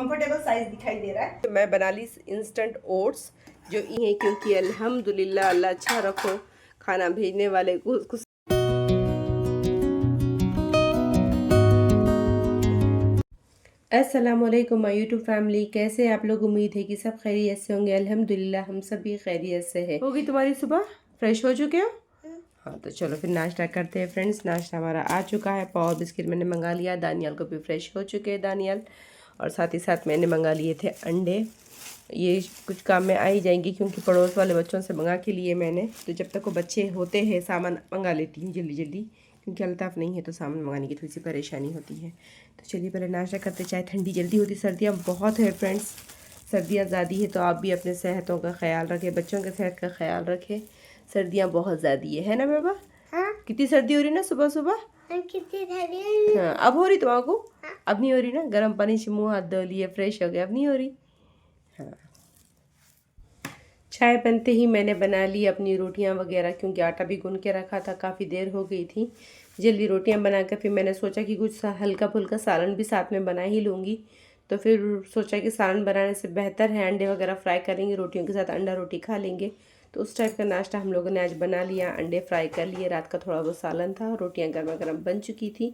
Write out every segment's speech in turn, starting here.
Comfortable size दिखाई दे रहा है। तो मैं बना ली इंस्टेंट ओट्स जो ये है, क्योंकि अल्हम्दुलिल्लाह अल्लाह अच्छा रखो खाना भेजने वाले को। अस्सलामुअलैकुम माय यूट्यूब फैमिली, कैसे आप लोग? उम्मीद है कि सब खैरियत से होंगे। अल्हम्दुलिल्लाह हम सब भी खैरियत से है। होगी तुम्हारी सुबह? फ्रेश हो चुके हो? हाँ, तो चलो फिर नाश्ता करते हैं फ्रेंड्स। नाश्ता हमारा आ चुका है। पाव बिस्किट मैंने मंगा लिया, दानियाल को भी फ्रेश हो चुके हैं दानियाल, और साथ ही साथ मैंने मंगा लिए थे अंडे। ये कुछ काम में आ ही जाएंगे क्योंकि पड़ोस वाले बच्चों से मंगा के लिए मैंने, तो जब तक वो बच्चे होते हैं सामान मंगा लेती हूँ जल्दी जल्दी, क्योंकि अल्ताफ़ नहीं है तो सामान मंगाने की थोड़ी सी परेशानी होती है। तो चलिए पहले नाश्ता करते। चाहे ठंडी जल्दी होती, सर्दियाँ बहुत है फ्रेंड्स, सर्दियाँ ज़्यादा है, तो आप भी अपने सेहतों का ख्याल रखें, बच्चों के सेहत का ख्याल रखें। सर्दियाँ बहुत ज़्यादा है ना बाबा? हाँ। कितनी सर्दी हो रही ना सुबह सुबह? कितनी ठंडी। हाँ, अब हो रही तुम्हारा? हाँ। अब नहीं हो रही ना? गर्म पानी से मुँह हाथ धो लिए, फ्रेश हो गए, अब नहीं हो रही। हाँ, चाय बनते ही मैंने बना ली अपनी रोटियां वगैरह, क्योंकि आटा भी गूंद के रखा था, काफ़ी देर हो गई थी। जल्दी रोटियां बनाकर फिर मैंने सोचा कि कुछ हल्का फुल्का सालन भी साथ में बना ही लूँगी। तो फिर सोचा कि सालन बनाने से बेहतर है अंडे वगैरह फ्राई करेंगे, रोटियों के साथ अंडा रोटी खा लेंगे। तो उस टाइप का नाश्ता हम लोगों ने आज बना लिया। अंडे फ्राई कर लिए, रात का थोड़ा बहुत सालन था, रोटियाँ गर्मा गर्म बन चुकी थी,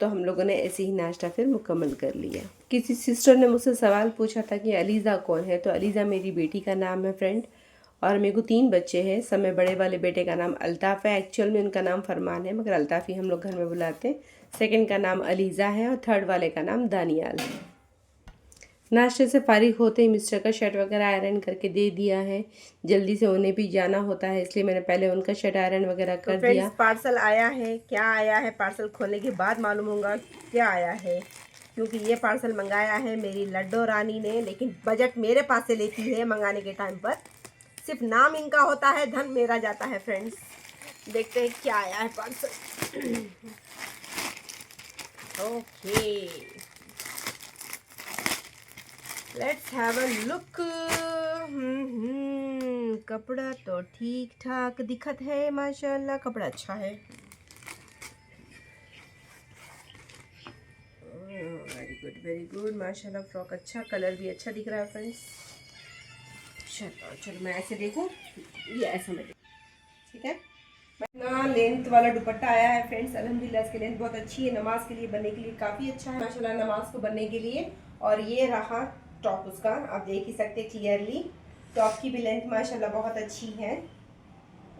तो हम लोगों ने ऐसे ही नाश्ता फिर मुकम्मल कर लिया। किसी सिस्टर ने मुझसे सवाल पूछा था कि अलीज़ा कौन है, तो अलीज़ा मेरी बेटी का नाम है फ्रेंड, और मेरे को 3 बच्चे हैं। सब में बड़े वाले बेटे का नाम अल्ताफ़ है, एक्चुअल में उनका नाम फरमान है, मगर अल्ताफ़ ही हम लोग घर में बुलाते हैं। सेकंड का नाम अलीज़ा है और थर्ड वाले का नाम दानियाल है। नाश्ते से फारिग होते ही मिस्टर का शर्ट वगैरह आयरन करके दे दिया है, जल्दी से उन्हें भी जाना होता है, इसलिए मैंने पहले उनका शर्ट आयरन वगैरह कर दिया। पार्सल आया है, क्या आया है पार्सल खोलने के बाद मालूम होगा क्या आया है, क्योंकि ये पार्सल मंगाया है मेरी लड्डू रानी ने, लेकिन बजट मेरे पास से लेती है मंगाने के टाइम पर। सिर्फ नाम इनका होता है, धन मेरा जाता है फ्रेंड्स। देखते हैं क्या आया है parcel. Okay, let's have a look. कपड़ा तो ठीक ठाक दिखत है, माशाल्लाह कपड़ा अच्छा है। वेरी गुड माशाल्लाह, फ्रॉक अच्छा, कलर भी अच्छा दिख रहा है फ्रेंड्स। चलो मैं ऐसे देखूं, ये ऐसा मैं ठीक है। ना लेंथ वाला दुपट्टा आया है फ्रेंड्स, अल्हम्दुलिल्लाह इसकी लेंथ बहुत अच्छी है, नमाज के लिए बनने के लिए काफ़ी अच्छा है माशाल्लाह, नमाज को बनने के लिए। और ये रहा टॉप उसका, आप देख ही सकते क्लियरली, टॉप की भी लेंथ माशाल्लाह बहुत अच्छी है।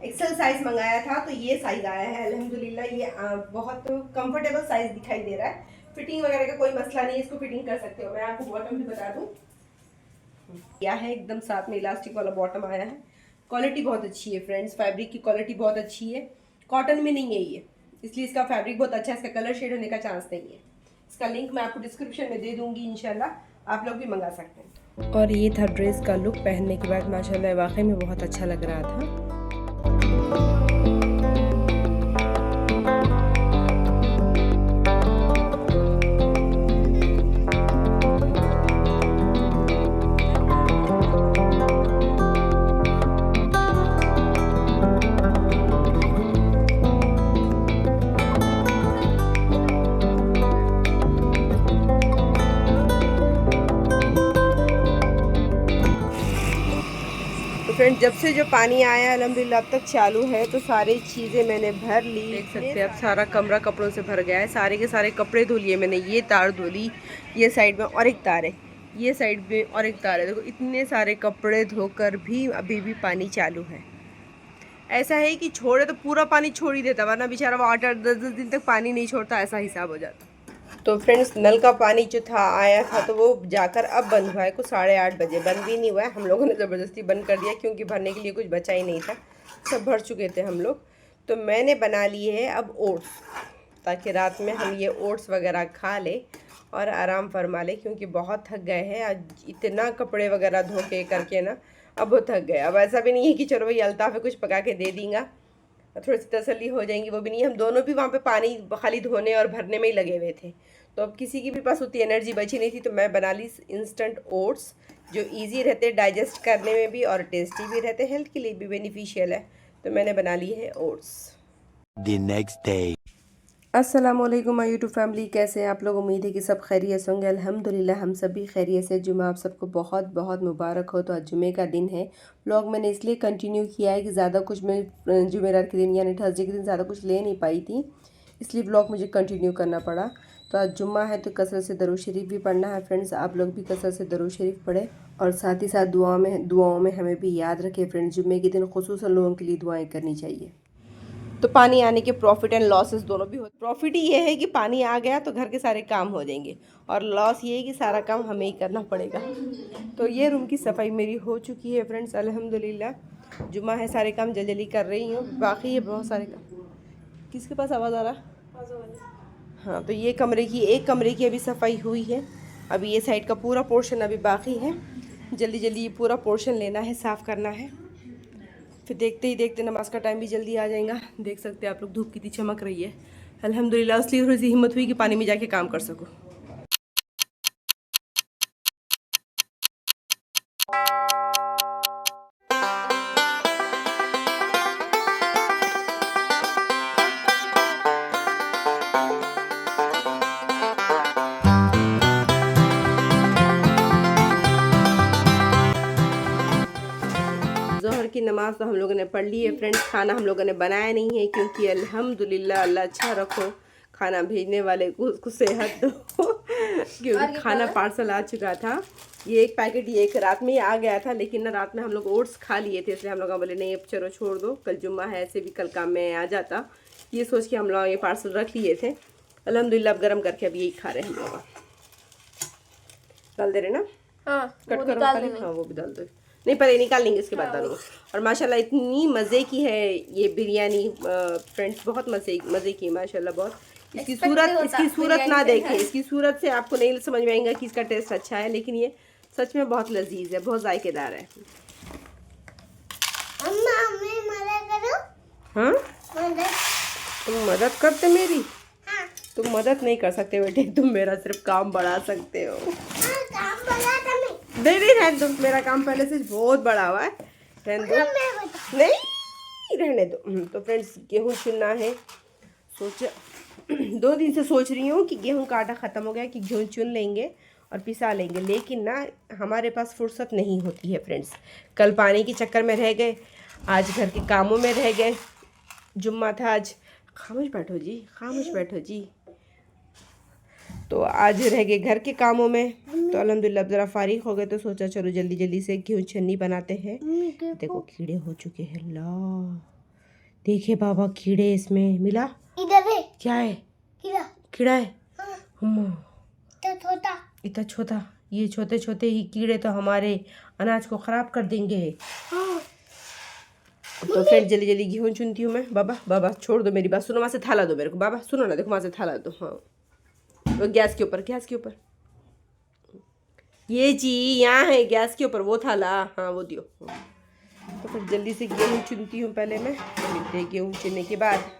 एक्सेल साइज मंगाया था तो ये साइज आया है अल्हम्दुलिल्लाह, ये बहुत कंफर्टेबल साइज दिखाई दे रहा है। फिटिंग वगैरह का कोई मसला नहीं है, इसको फिटिंग कर सकते हो। मैं आपको बॉटम भी बता दूँ, क्या है एकदम साथ में इलास्टिक वाला बॉटम आया है। क्वालिटी बहुत अच्छी है फ्रेंड्स, फैब्रिक की क्वालिटी बहुत अच्छी है, कॉटन में नहीं है ये, इसलिए इसका फैब्रिक बहुत अच्छा है, इसका कलर शेड होने का चांस नहीं है। इसका लिंक मैं आपको डिस्क्रिप्शन में दे दूंगी, इंशाल्लाह आप लोग भी मंगा सकते हैं। और ये था ड्रेस का लुक पहनने के बाद, माशाल्लाह वाकई में बहुत अच्छा लग रहा था। फ्रेंड जब से जो पानी आया अल्हम्दुलिल्लाह अब तक चालू है, तो सारी चीज़ें मैंने भर ली। देख सकते हैं अब सारा कमरा कपड़ों से भर गया है, सारे के सारे कपड़े धो लिए मैंने। ये तार धो ली, ये साइड में और एक तार है, ये साइड में और एक तार है। देखो इतने सारे कपड़े धोकर भी अभी भी पानी चालू है। ऐसा है कि छोड़े तो पूरा पानी छोड़ ही देता, वरना बेचारा वो 8-8 10-10 दिन तक पानी नहीं छोड़ता, ऐसा हिसाब हो जाता। तो फ्रेंड्स नल का पानी जो था आया था, तो वो जाकर अब बंद हुआ है, कुछ 8:30 बजे। बंद भी नहीं हुआ है, हम लोगों ने ज़बरदस्ती बंद कर दिया, क्योंकि भरने के लिए कुछ बचा ही नहीं था, सब भर चुके थे हम लोग। तो मैंने बना लिए है अब ओट्स, ताकि रात में हम ये ओट्स वगैरह खा ले और आराम फरमा ले, क्योंकि बहुत थक गए हैं आज, इतना कपड़े वगैरह धो के करके ना, अब वो थक गए। अब ऐसा भी नहीं है कि चलो भाई अल्ताफ़ है कुछ पका के दे देंगा, थोड़ी सी तसल्ली हो जाएंगी, वो भी नहीं। हम दोनों भी वहाँ पे पानी खाली धोने और भरने में ही लगे हुए थे, तो अब किसी की भी पास उतनी एनर्जी बची नहीं थी। तो मैं बना ली इंस्टेंट ओट्स, जो इजी रहते डाइजेस्ट करने में भी और टेस्टी भी रहते, हेल्थ के लिए भी बेनिफिशियल है। तो मैंने बना ली है ओट्स। The next day. अस्सलाम वालेकुम माय यूट्यूब फैमिली, कैसे हैं आप लोग। उम्मीद है कि सब खैरियत से होंगे। अल्हम्दुलिल्लाह हम सब भी खैरियत से। जुमा आप सबको बहुत बहुत मुबारक हो। तो आज जुमे का दिन है। व्लॉग मैंने इसलिए कंटिन्यू किया है कि ज़्यादा कुछ मैं जुमेरात के दिन यानी थर्सडे के दिन ज़्यादा कुछ ले नहीं पाई थी, इसलिए व्लॉग मुझे कंटिन्यू करना पड़ा। तो आज जुम्मा है तो कसरत से दरूद शरीफ भी पढ़ना है फ्रेंड्स। आप लोग भी कसरत से दरूद शरीफ पढ़े और साथ ही साथ दुआओं में हमें भी याद रखें फ्रेंड्स। जुम्मे के दिन खुसूसन लोगों के लिए दुआएँ करनी चाहिए। तो पानी आने के प्रॉफिट एंड लॉसेस दोनों भी होते। प्रॉफिट ही ये है कि पानी आ गया तो घर के सारे काम हो जाएंगे, और लॉस ये है कि सारा काम हमें ही करना पड़ेगा। तो ये रूम की सफाई मेरी हो चुकी है फ्रेंड्स, अल्हम्दुलिल्लाह। जुम्मा है, सारे काम जल्दी जल्दी कर रही हूँ, बाकी है बहुत सारे काम। किसके पास आवाज़ आ रहा? हाँ, तो ये एक कमरे की अभी सफाई हुई है। अभी ये साइड का पूरा पोर्शन अभी बाकी है। जल्दी जल्दी ये पूरा पोर्शन लेना है, साफ़ करना है। फिर देखते ही देखते नमाज का टाइम भी जल्दी आ जाएगा। देख सकते हैं आप लोग धूप कितनी चमक रही है। अल्हम्दुलिल्लाह इसलिए थोड़ी सी हिम्मत हुई कि पानी में जाके काम कर सकूँ। ज़ोहर की नमाज़ तो हम लोगों ने पढ़ ली है फ्रेंड्स। खाना हम लोगों ने बनाया नहीं है क्योंकि अल्हम्दुलिल्लाह अल्लाह अच्छा रखो, खाना भेजने वाले को उसको सेहत दो क्योंकि खाना पार्सल आ चुका था। ये एक पैकेट ये एक रात में ही आ गया था, लेकिन ना रात में हम लोग ओट्स खा लिए थे, इसलिए हम लोग बोले नहीं अब चलो छोड़ दो, कल जुम्मा है, ऐसे भी कल काम में आ जाता, ये सोच के हम लोग ये पार्सल रख लिए थे। अल्हम्दुलिल्लाह अब गर्म करके अब यही खा रहे हैं हम लोग। डाल दे रहे ना? हाँ, कट करो। हाँ वो भी डाल दो। नहीं पहले निकाल लेंगे, इसके बाद डालूंगा। और माशाल्लाह इतनी मज़े की है ये बिरयानी फ्रेंड्स, बहुत मज़े की माशाल्लाह। बहुत इसकी सूरत ना देखें, इसकी सूरत से आपको नहीं समझ में आएगा कि इसका टेस्ट अच्छा है, लेकिन ये सच में बहुत लजीज है, बहुत जायकेदार है। हाँ, तुम मदद करते मेरी? हाँ। तुम मदद नहीं कर सकते बेटे, तुम मेरा सिर्फ काम बढ़ा सकते हो। नहीं रहने दो, मेरा काम पहले से बहुत बड़ा हुआ है, रहने दो। नहीं रहने दो। तो फ्रेंड्स गेहूँ चुनना है, सोचा 2 दिन से सोच रही हूँ कि गेहूँ का आटा ख़त्म हो गया कि गेहूँ चुन लेंगे और पिसा लेंगे, लेकिन ना हमारे पास फुर्सत नहीं होती है फ्रेंड्स। कल पानी के चक्कर में रह गए, आज घर के कामों में रह गए, जुम्मा था आज। खामोश बैठो जी, खामोश बैठो जी। तो आज रह गए घर के कामों में, तो अल्हम्दुलिल्लाह ज़रा फारिग हो गए, तो सोचा चलो जल्दी जल्दी से गेहूँ छन्नी बनाते हैं। देखो कीड़े हो चुके हैं। ला देखे बाबा कीड़े इसमें मिला। इधर है। क्या है? कीड़ा है। इतना छोटा, ये छोटे छोटे ही कीड़े तो हमारे अनाज को ख़राब कर देंगे। तो फिर जल्दी जल्दी गेहूँ चुनती हूँ मैं। बाबा छोड़ दो मेरी बात, सुनो, वहाँ से थाला दो मेरे को। बाबा सुनो ना, देखो वहाँ से थाला दो। हाँ वो गैस के ऊपर ये जी, यहाँ है गैस के ऊपर वो थाला। हाँ वो दियो। तो फिर जल्दी से गेहूँ चुनती हूँ पहले मैं, मिलते हैं गेहूँ चुनने के बाद।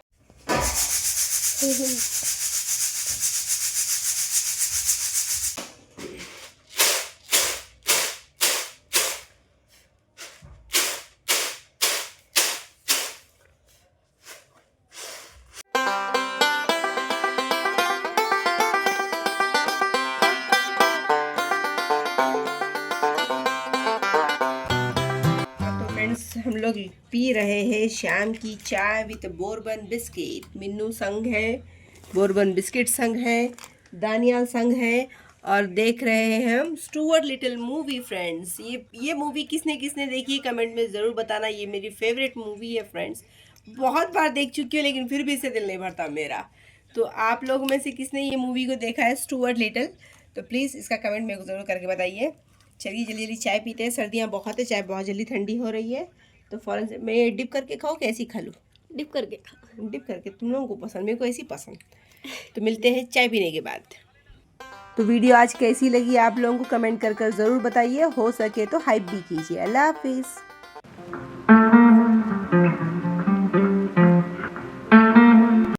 हम लोग पी रहे हैं शाम की चाय विद बोरबन बिस्किट। मिन्नू संग है, बोरबन बिस्किट संग है, दानियाल संग है, और देख रहे हैं हम स्टुअर्ट लिटिल मूवी फ्रेंड्स। ये मूवी किसने किसने देखी है कमेंट में ज़रूर बताना। ये मेरी फेवरेट मूवी है फ्रेंड्स, बहुत बार देख चुकी हूँ, लेकिन फिर भी इससे दिल नहीं भरता मेरा। तो आप लोग में से किसने ये मूवी को देखा है स्टुअर्ट लिटिल, तो प्लीज़ इसका कमेंट मेरे को ज़रूर करके बताइए। चलिए जल्दी जल्दी चाय पीते हैं, सर्दियाँ बहुत है, चाय बहुत जल्दी ठंडी हो रही है। तो फ़ौरन से मैं डिप करके खाऊँ, कैसी खा लूँ? डिप करके तुम लोगों को पसंद, मेरे को ऐसी पसंद। तो मिलते हैं चाय पीने के बाद। तो वीडियो आज कैसी लगी आप लोगों को कमेंट कर ज़रूर बताइए, हो सके तो हाइप भी कीजिए। अल्लाह हाफिज़।